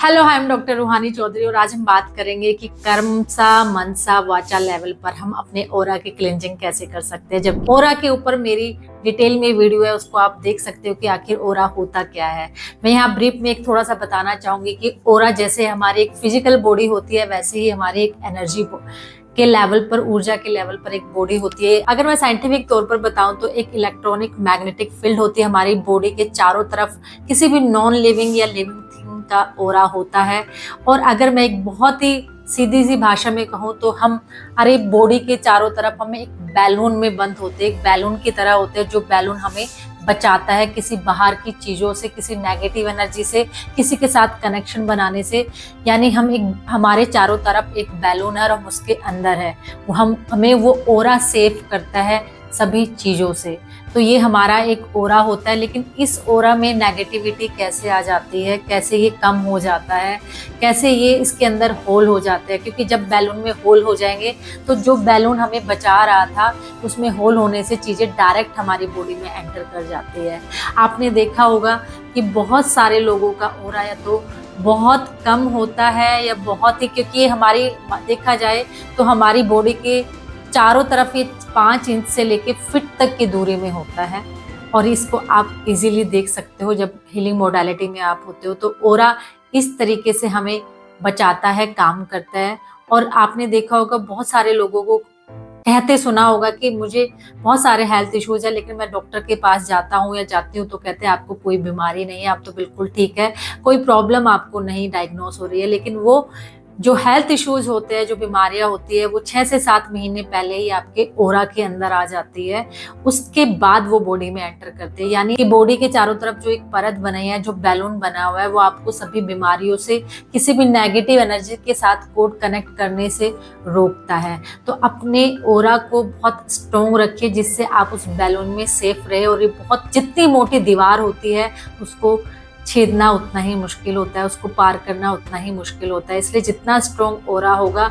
Hello, I am doctor रूहानी चौधरी और आज हम बात करेंगे कि कर्म सा मन सा वाचा लेवल पर हम अपने ओरा की क्लेंजिंग कैसे कर सकते हैं। जब ओरा के ऊपर मेरी डिटेल में वीडियो है, उसको आप देख सकते हो कि आखिर ओरा होता क्या है। मैं यहाँ ब्रीफ में एक थोड़ा सा बताना चाहूंगी कि ओरा जैसे हमारी एक फिजिकल बॉडी होती है, वैसे ही हमारी एक एनर्जी के लेवल पर, ऊर्जा के लेवल पर एक बॉडी होती है। अगर मैं साइंटिफिक तौर पर बताऊं तो एक इलेक्ट्रॉनिक मैग्नेटिक फील्ड होती है हमारी बॉडी के चारों तरफ। किसी भी नॉन लिविंग या लिविंग थिंग का ओरा होता है। और अगर मैं एक बहुत ही सीधी सी भाषा में कहूँ तो हमारे बॉडी के चारों तरफ हमें एक बैलून में बंद होते हैं, एक बैलून की तरह होते हैं, जो बैलून हमें बचाता है किसी बाहर की चीजों से, किसी नेगेटिव एनर्जी से, किसी के साथ कनेक्शन बनाने से। यानी हमारे चारों तरफ एक बैलून है और हम उसके अंदर है। हमें वो ओरा सेव करता है सभी चीजों से। तो ये हमारा एक ओरा होता है। लेकिन इस ओरा में नेगेटिविटी कैसे आ जाती है, कैसे ये कम हो जाता है, कैसे ये इसके अंदर होल हो जाते हैं। क्योंकि जब बैलून में होल हो जाएंगे तो जो बैलून हमें बचा रहा था, उसमें होल होने से चीजें डायरेक्ट हमारी बॉडी में एंटर कर जाती है। आपने देखा होगा कि बहुत सारे लोगों का ओरा या तो बहुत कम होता है या बहुत ही, क्योंकि ये हमारी देखा जाए तो हमारी बॉडी के चारों तरफ ये 5 इंच से लेके फीट तक की दूरी में होता है। और इसको आप इजीली देख सकते हो जब हीलिंग मोडालिटी में आप होते हो। तो ओरा इस तरीके से हमें बचाता है, काम करता है। और आपने देखा होगा बहुत सारे लोगों को कहते सुना होगा कि मुझे बहुत सारे हेल्थ इश्यूज है, लेकिन मैं डॉक्टर के पास जाता हूँ या जाती हूँ तो कहते हैं आपको कोई बीमारी नहीं है, आप तो बिल्कुल ठीक है, कोई प्रॉब्लम आपको नहीं डायग्नोस हो रही है। लेकिन वो जो हेल्थ इश्यूज होते हैं, जो बीमारियां होती है, वो 6 से 7 महीने पहले ही आपके ओरा के अंदर आ जाती है। उसके बाद वो बॉडी में एंटर करते हैं। यानी कि बॉडी के चारों तरफ जो एक परत बनाई है, जो बैलून बना हुआ है, वो आपको सभी बीमारियों से, किसी भी नेगेटिव एनर्जी के साथ कोड कनेक्ट करने से रोकता है। तो अपने ओरा को बहुत स्ट्रॉन्ग रखिए, जिससे आप उस बैलून में सेफ रहे। और ये बहुत, जितनी मोटी दीवार होती है उसको छेदना उतना ही मुश्किल होता है, उसको पार करना उतना ही मुश्किल होता है। इसलिए जितना स्ट्रॉन्ग ओरा होगा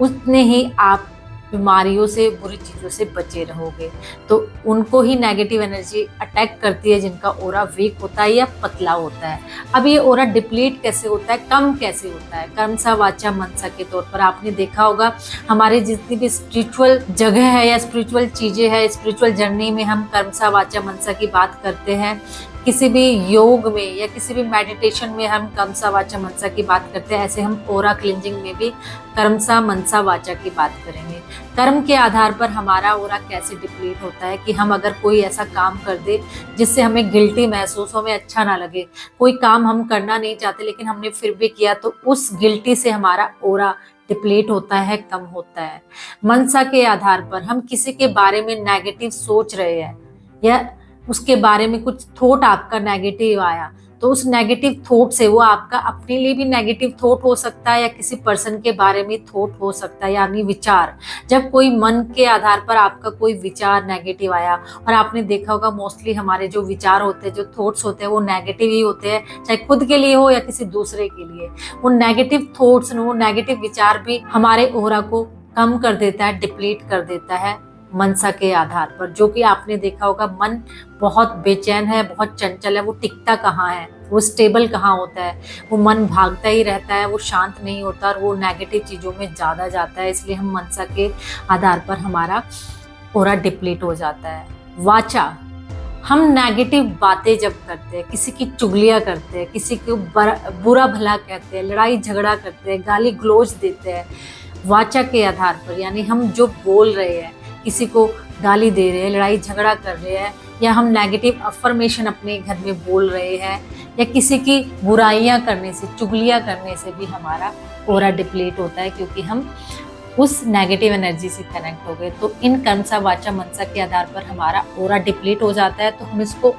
उतने ही आप बीमारियों से, बुरी चीज़ों से बचे रहोगे। तो उनको ही नेगेटिव एनर्जी अटैक करती है जिनका ओरा वीक होता है या पतला होता है। अब ये ओरा डिप्लीट कैसे होता है, कम कैसे होता है? कर्म सा वाचा मनसा के तौर पर आपने देखा होगा हमारे जितनी भी स्पिरिचुअल जगह है या स्पिरिचुअल चीज़ें हैं, स्पिरिचुअल जर्नी में हम कर्म सा वाचा मनसा की बात करते हैं। किसी भी योग में या किसी भी मेडिटेशन में हम कर्म सा वाचा मनसा की बात करते हैं, ऐसे हम ओरा क्लिंजिंग में भी कर्म सा मनसा वाचा की बात करेंगे। कर्म के आधार पर हमारा ओरा कैसे डिप्लीट होता है कि हम अगर कोई ऐसा काम कर दे जिससे हमें गिल्टी महसूस हो, हमें अच्छा ना लगे, कोई काम हम करना नहीं चाहते लेकिन हमने फिर भी किया, तो उस गिल्टी से हमारा ओरा डिप्लीट होता है, कम होता है। मनसा के आधार पर हम किसी के बारे में नेगेटिव सोच रहे हैं या उसके बारे में कुछ थॉट आपका नेगेटिव आया, तो उस नेगेटिव थॉट से, वो आपका अपने लिए भी नेगेटिव थॉट हो सकता है या किसी पर्सन के बारे में थॉट हो सकता है, यानी विचार। जब कोई मन के आधार पर आपका कोई विचार नेगेटिव आया, और आपने देखा होगा मोस्टली हमारे जो विचार होते हैं, जो थॉट्स होते हैं, वो नेगेटिव ही होते हैं, चाहे खुद के लिए हो या किसी दूसरे के लिए। वो नेगेटिव थॉट्स, वो नेगेटिव विचार भी हमारे ओरा को कम कर देता है, डिप्लीट कर देता है मनसा के आधार पर। जो कि आपने देखा होगा मन बहुत बेचैन है, बहुत चंचल है, वो टिकता कहाँ है, वो स्टेबल कहाँ होता है, वो मन भागता ही रहता है, वो शांत नहीं होता और वो नेगेटिव चीज़ों में ज़्यादा जाता है। इसलिए हम मनसा के आधार पर हमारा ओरा डिप्लीट हो जाता है। वाचा, हम नेगेटिव बातें जब करते हैं, किसी की चुगलियाँ करते हैं, किसी को बुरा भला कहते हैं, लड़ाई झगड़ा करते हैं, गाली गलौज देते हैं, वाचा के आधार पर, यानी हम जो बोल रहे हैं, किसी को गाली दे रहे हैं, लड़ाई झगड़ा कर रहे हैं, या हम नेगेटिव अफर्मेशन अपने घर में बोल रहे हैं, या किसी की बुराइयां करने से, चुगलियां करने से भी हमारा ओरा डिप्लीट होता है, क्योंकि हम उस नेगेटिव एनर्जी से कनेक्ट हो गए। तो इन कर्म सा वाचा मनसा के आधार पर हमारा ओरा डिप्लीट हो जाता है। तो हम इसको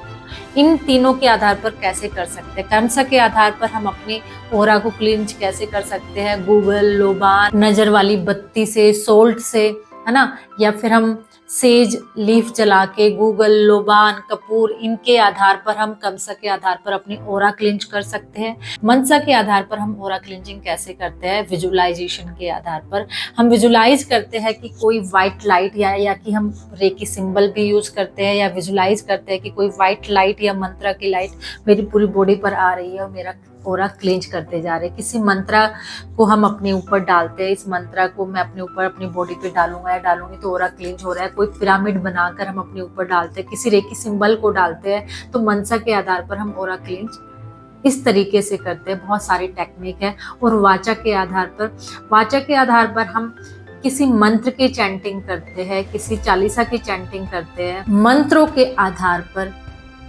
इन तीनों के आधार पर कैसे कर सकते हैं? कर्म सा के आधार पर हम अपने ओरा को क्लींज कैसे कर सकते हैं? गूगल, लोबान, नजर वाली बत्ती से, सोल्ट से, है ना, या फिर हम सेज लीफ जला के, गूगल, लोबान, कपूर, इनके आधार पर हम कर्मसा के आधार पर अपनी ओरा क्लिंच कर सकते हैं। मनसा के आधार पर हम ओरा क्लिंजिंग कैसे करते हैं? विजुअलाइजेशन के आधार पर हम विजुअलाइज करते हैं कि कोई व्हाइट लाइट या कि हम रेकी सिंबल भी यूज करते हैं, या विजुअलाइज करते हैं कि कोई व्हाइट लाइट या मंत्रा की लाइट मेरी पूरी बॉडी पर आ रही है और मेरा ओरा क्लेंज करते जा रहे हैं। किसी मंत्रा को हम अपने ऊपर डालते हैं, इस मंत्रा को मैं अपने ऊपर अपनी बॉडी पे डालूंगा या डालूंगी तो ओरा क्लेंज हो रहा है। कोई पिरामिड बनाकर हम अपने ऊपर डालते हैं, किसी रेकी सिंबल को डालते हैं, तो मनसा के आधार पर हम ओरा क्लेंज इस तरीके से करते हैं। बहुत सारी टेक्निक है। और वाचा के आधार पर हम किसी मंत्र की चैंटिंग करते हैं, किसी चालीसा की चैंटिंग करते हैं, मंत्रों के आधार पर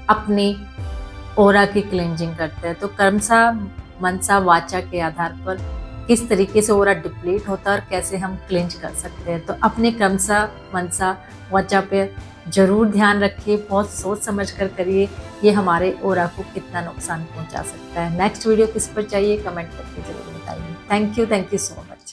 अपनी ओरा की क्लेंजिंग करते हैं। तो कर्मसा मनसा वाचा के आधार पर किस तरीके से ओरा डिप्लीट होता है और कैसे हम क्लेंज कर सकते हैं। तो अपने कर्मसा मनसा वाचा पे जरूर ध्यान रखिए, बहुत सोच समझ कर करिए, ये हमारे ओरा को कितना नुकसान पहुंचा सकता है। नेक्स्ट वीडियो किस पर चाहिए कमेंट करके जरूर बताइए। Thank you so much.